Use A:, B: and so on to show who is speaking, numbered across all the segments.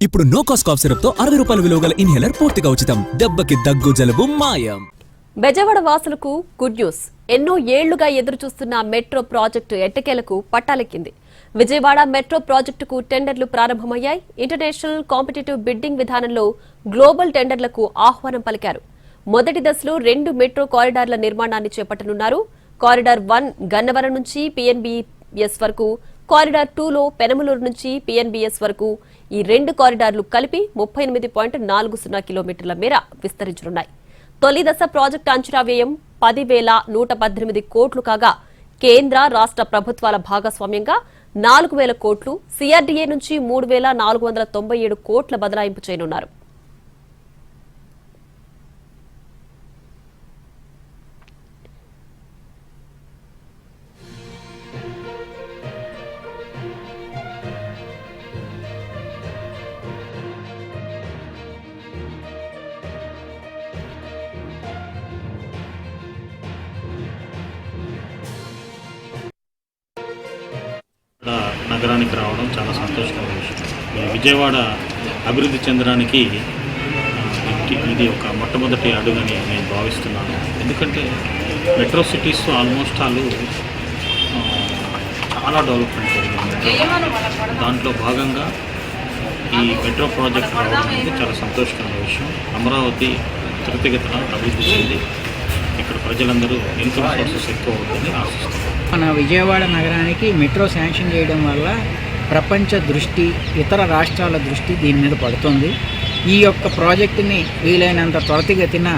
A: ఇప్పుడు no cost cough syrup తో 60 రూపాయల విలువ గల ఇన్హేలర్ పూర్తిగా ఉచితం. దెబ్బకి దగ్గు జలుబు మాయం.
B: బెజవాడ వాసులకు గుడ్ న్యూస్. ఎన్నో ఏళ్లుగా ఎదురుచూస్తున్న మెట్రో ప్రాజెక్టు ఎట్టకేలకు పట్టాలెక్కింది. విజయవాడ మెట్రో ప్రాజెక్టుకు టెండర్లు ప్రారంభమయ్యాయి. ఇంటర్నేషనల్ కాంపిటేటివ్ బిడ్డింగ్ విధానంలో గ్లోబల్ టెండర్లకు ఆహ్వానం పలికారు. మొదటి దశలో 2 మెట్రో కారిడార్ల నిర్మాణాన్ని చేపట్టనున్నారు. కారిడార్ 1 గన్నవరం నుంచి పిఎన్బిఎస్ వరకు, కారిడార్ 2లో పెనమలూరు నుంచి పిఎన్బిఎస్ వరకు ఈ 2 కారిడార్లు కలిపి 38.40 కిలోమీటర్ల మేర విస్తరించనున్నాయి. తొలి దశ ప్రాజెక్టు అంచనా వ్యయం 10,118 కోట్లు కాగా కేంద్ర రాష్ట్ర ప్రభుత్వాల భాగస్వామ్యంగా 4,000 కోట్లు, సిఆర్డీఏ నుంచి 3,497 కోట్ల బదలాయింపు చేయనున్నారు.
C: నగరానికి రావడం చాలా సంతోషకరమైన విషయం. విజయవాడ అభివృద్ధి చెందడానికి ఇది ఒక మొట్టమొదటి అడుగని నేను భావిస్తున్నాను. ఎందుకంటే మెట్రో సిటీస్ ఆల్మోస్ట్ ఆల్ చాలా డెవలప్మెంట్ జరిగింది. దాంట్లో భాగంగా ఈ మెట్రో ప్రాజెక్ట్ రావడం అనేది చాలా సంతోషకరమైన విషయం. అమరావతి త్వరితగతిన అభివృద్ధి చెంది ఇక్కడ ప్రజలందరూ ఇన్కమ్ సోర్సెస్ ఎక్కువ అవుతుందని ఆశిస్తున్నాం.
D: మన విజయవాడ నగరానికి మెట్రో శాంక్షన్ చేయడం వల్ల ప్రపంచ దృష్టి, ఇతర రాష్ట్రాల దృష్టి దీని మీద పడుతుంది. ఈ యొక్క ప్రాజెక్టుని వీలైనంత త్వరితగతిన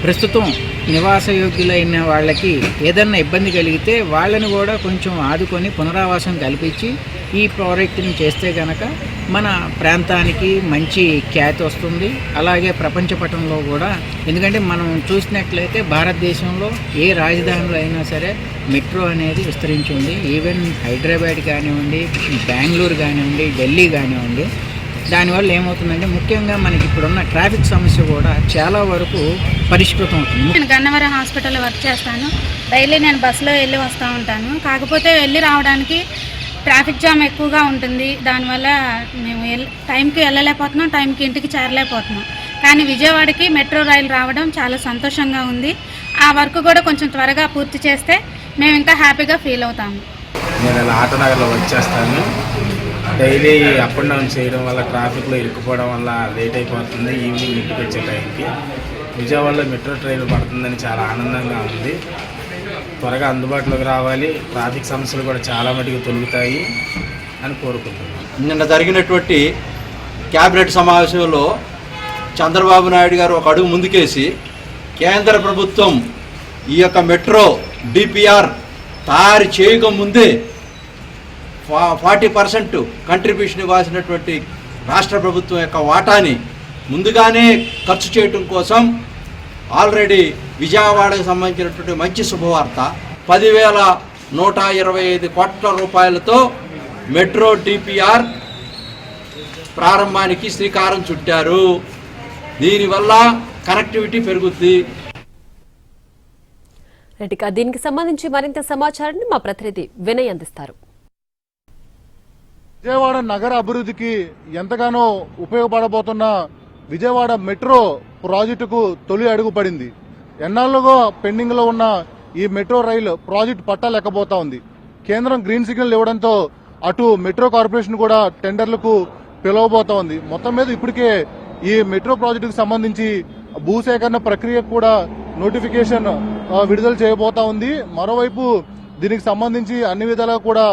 D: ప్రస్తుతం నివాసయోగ్యులైన వాళ్ళకి ఏదన్నా ఇబ్బంది కలిగితే వాళ్ళని కూడా కొంచెం ఆదుకొని పునరావాసం కల్పించి ఈ ప్రాజెక్టుని చేస్తే కనుక మన ప్రాంతానికి మంచి ఖ్యాతి వస్తుంది. అలాగే ప్రపంచ పటంలో కూడా, ఎందుకంటే మనం చూసినట్లయితే భారతదేశంలో ఏ రాజధానిలో అయినా సరే మెట్రో అనేది విస్తరించింది. ఈవెన్ హైదరాబాద్ కానివ్వండి, బెంగళూరు కానివ్వండి, ఢిల్లీ కానివ్వండి. దానివల్ల ఏమవుతుందంటే ముఖ్యంగా మనకి ఇప్పుడున్న ట్రాఫిక్ సమస్య కూడా చాలా వరకు పరిష్కృతం అవుతుంది.
E: నేను గన్నవరం హాస్పిటల్లో వర్క్ చేస్తాను. డైలీ నేను బస్సులో వెళ్ళి వస్తూ ఉంటాను. కాకపోతే వెళ్ళి రావడానికి ట్రాఫిక్ జామ్ ఎక్కువగా ఉంటుంది. దానివల్ల మేము టైంకి వెళ్ళలేకపోతున్నాం, టైంకి ఇంటికి చేరలేకపోతున్నాం. కానీ విజయవాడకి మెట్రో రైలు రావడం చాలా సంతోషంగా ఉంది. ఆ వర్క్ కూడా కొంచెం త్వరగా పూర్తి చేస్తే మేము ఇంకా హ్యాపీగా ఫీల్ అవుతాము.
F: నేను ఇలా ఆటోనగర్లో వర్క్ చేస్తాను. డైలీ అప్ అండ్ డౌన్ చేయడం వల్ల ట్రాఫిక్లో ఇరుక్కుపోవడం వల్ల లేట్ అయిపోతుంది. ఈవినింగ్ ఇంటికి వచ్చే టైంకి విజయవాడలో మెట్రో ట్రైన్ పడుతుందని చాలా ఆనందంగా ఉంది. త్వరగా అందుబాటులోకి రావాలి. ట్రాఫిక్ సమస్యలు కూడా చాలా మటుకు తొలుగుతాయి అని కోరుకుంటున్నాను.
G: నిన్న జరిగినటువంటి క్యాబినెట్ సమావేశంలో చంద్రబాబు నాయుడు గారు ఒక అడుగు ముందుకేసి కేంద్ర ప్రభుత్వం ఈ యొక్క మెట్రో డిపిఆర్ తయారు చేయకముందే 40% కంట్రిబ్యూషన్ ఇవ్వాల్సినటువంటి రాష్ట్ర ప్రభుత్వం యొక్క వాటాని ముందుగానే ఖర్చు చేయటం కోసం ఆల్రెడీ విజయవాడకు సంబంధించినటువంటి మంచి శుభవార్త 10,125 కోట్ల రూపాయలతో మెట్రో డిపిఆర్ ప్రారంభానికి శ్రీకారం చుట్టారు. దీనివల్ల కనెక్టివిటీ పెరుగుద్ది.
B: దీనికి సంబంధించి మరింత సమాచారాన్ని మా ప్రతినిధి వినయ్ అందిస్తారు.
H: విజయవాడ నగర అభివృద్ధికి ఎంతగానో ఉపయోగపడబోతున్న విజయవాడ మెట్రో ప్రాజెక్టుకు తొలి అడుగు పడింది. ఎన్నాళ్లుగా పెండింగ్ లో ఉన్న ఈ మెట్రో రైలు ప్రాజెక్టు పట్టాలెక్కబోతా ఉంది. కేంద్రం గ్రీన్ సిగ్నల్ ఇవ్వడంతో అటు మెట్రో కార్పొరేషన్ కూడా టెండర్లకు పిలవబోతా ఉంది. మొత్తం మీద ఇప్పటికే ఈ మెట్రో ప్రాజెక్టుకు సంబంధించి భూసేకరణ ప్రక్రియ కూడా నోటిఫికేషన్ విడుదల చేయబోతా ఉంది. మరోవైపు దీనికి సంబంధించి అన్ని విధాలుగా కూడా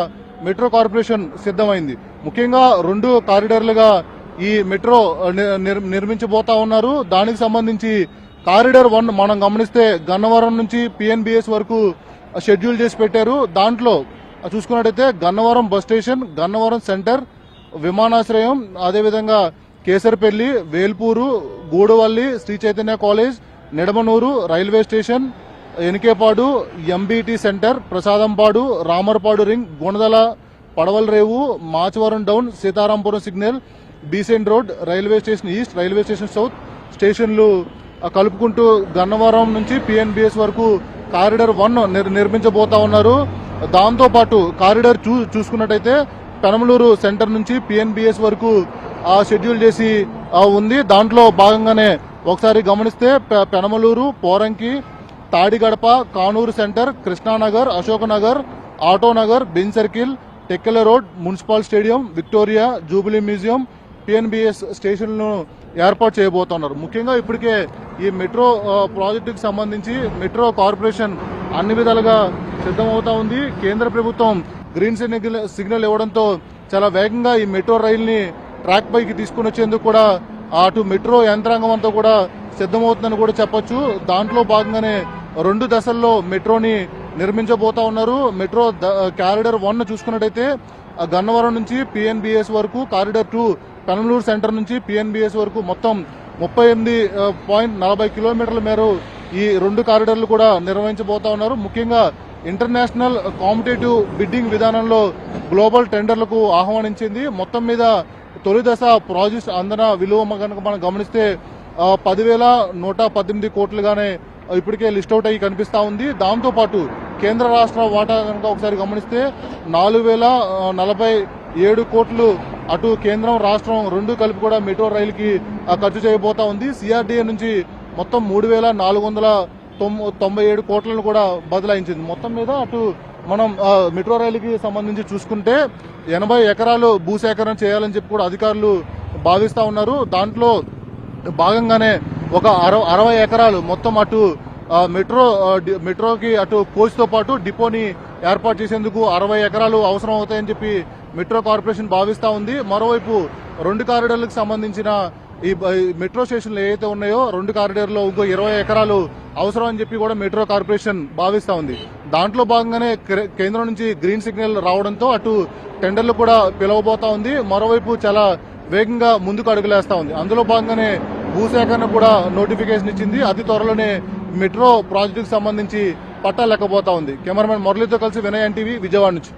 H: మెట్రో కార్పొరేషన్ సిద్ధమైంది. ముఖ్యంగా 2 కారిడార్లుగా ఈ మెట్రో నిర్మించబోతా ఉన్నారు. దానికి సంబంధించి కారిడార్ 1 మనం గమనిస్తే గన్నవరం నుంచి పిఎన్బిఎస్ వరకు షెడ్యూల్ చేసి పెట్టారు. దాంట్లో చూసుకున్నట్టయితే Gannavaram bus station, Gannavaram centre, విమానాశ్రయం, అదేవిధంగా Kesarapalli, Velpuru, Gudavalli, Sri Chaitanya college, Nidamanuru railway station, Enikepadu, MBT centre, Prasadampadu, Ramarpadu ring, Gunadala, Padavalarevu, Machavaram down, Seetharampuram signal, Besant road, railway station east, railway station south స్టేషన్లు కలుపుకుంటూ గన్నవరం నుంచి పిఎన్బిఎస్ వరకు కారిడార్ 1 నిర్మించబోతా ఉన్నారు. దాంతో పాటు కారిడార్ చూసుకున్నట్టయితే పెనమలూరు సెంటర్ నుంచి పిఎన్బిఎస్ వరకు షెడ్యూల్ చేసి ఉంది. దాంట్లో భాగంగానే ఒకసారి గమనిస్తే Penamaluru, Poranki, Tadigadapa, Kanuru centre, Krishnanagar, Ashoknagar, Autonagar, Benz circle, Tikkle road, municipal stadium, Victoria, Jubilee museum, PNBS స్టేషన్లను ఏర్పాటు చేయబోతున్నారు. ముఖ్యంగా ఇప్పటికే ఈ మెట్రో ప్రాజెక్టుకు సంబంధించి మెట్రో కార్పొరేషన్ అన్ని విధాలుగా సిద్ధమవుతా ఉంది. కేంద్ర ప్రభుత్వం గ్రీన్ సిగ్నల్ ఇవ్వడంతో చాలా వేగంగా ఈ మెట్రో రైల్ని ట్రాక్ పైకి తీసుకుని వచ్చేందుకు కూడా అటు మెట్రో యంత్రాంగం అంతా కూడా సిద్ధమవుతుందని కూడా చెప్పొచ్చు. దాంట్లో భాగంగానే 2 దశల్లో మెట్రోని నిర్మించబోతా ఉన్నారు. మెట్రో కారిడార్ 1 చూసుకున్నట్టయితే గన్నవరం నుంచి పిఎన్బిఎస్ వరకు, కారిడార్ 2 పెనమలూరు సెంటర్ నుంచి పిఎన్బిఎస్ వరకు మొత్తం 38.40 కిలోమీటర్ల మేర ఈ 2 కారిడార్లు కూడా నిర్వహించబోతా ఉన్నారు. ముఖ్యంగా ఇంటర్నేషనల్ కాంపిటేటివ్ బిడ్డింగ్ విధానంలో గ్లోబల్ టెండర్లకు ఆహ్వానించింది. మొత్తం మీద తొలి దశ ప్రాజెక్ట్ అందిన విలువ కనుక మనం గమనిస్తే 10,118 కోట్లుగానే ఇప్పటికే లిస్ట్ అవుట్ అయ్యి కనిపిస్తా ఉంది. దాంతోపాటు కేంద్ర రాష్ట్ర వాటా కనుక ఒకసారి గమనిస్తే 4,047 కోట్లు అటు కేంద్రం రాష్ట్రం 2 కలిపి కూడా మెట్రో రైలుకి ఖర్చు చేయబోతా ఉంది. సిఆర్డీఏ నుంచి మొత్తం 3,497 కోట్లను కూడా బదలాయించింది. మొత్తం మీద అటు మనం మెట్రో రైలుకి సంబంధించి చూసుకుంటే 80 ఎకరాలు భూసేకరణ చేయాలని చెప్పి కూడా అధికారులు భావిస్తా ఉన్నారు. దాంట్లో భాగంగానే ఒక 60 ఎకరాలు మొత్తం అటు మెట్రోకి అటు కోచ్తో పాటు డిపోని ఏర్పాటు చేసేందుకు 60 ఎకరాలు అవసరం అవుతాయని చెప్పి మెట్రో కార్పొరేషన్ భావిస్తా ఉంది. మరోవైపు 2 కారిడార్లకు సంబంధించిన ఈ మెట్రో స్టేషన్లు ఏవైతే ఉన్నాయో 2 కారిడార్లో ఇంకో 20 ఎకరాలు అవసరం అని చెప్పి కూడా మెట్రో కార్పొరేషన్ భావిస్తా ఉంది. దాంట్లో భాగంగానే కేంద్రం నుంచి గ్రీన్ సిగ్నల్ రావడంతో అటు టెండర్లు కూడా పిలవబోతా ఉంది. మరోవైపు చాలా వేగంగా ముందుకు అడుగులేస్తా ఉంది. అందులో భాగంగానే భూసేకరణ కూడా నోటిఫికేషన్ ఇచ్చింది. అతి త్వరలోనే మెట్రో ప్రాజెక్టుకు సంబంధించి పట్టాలు లెక్కబోతా ఉంది. కెమెరామెన్ మురళితో కలిసి వినయ్ ఎన్టీవీ, విజయవాడ నుంచి.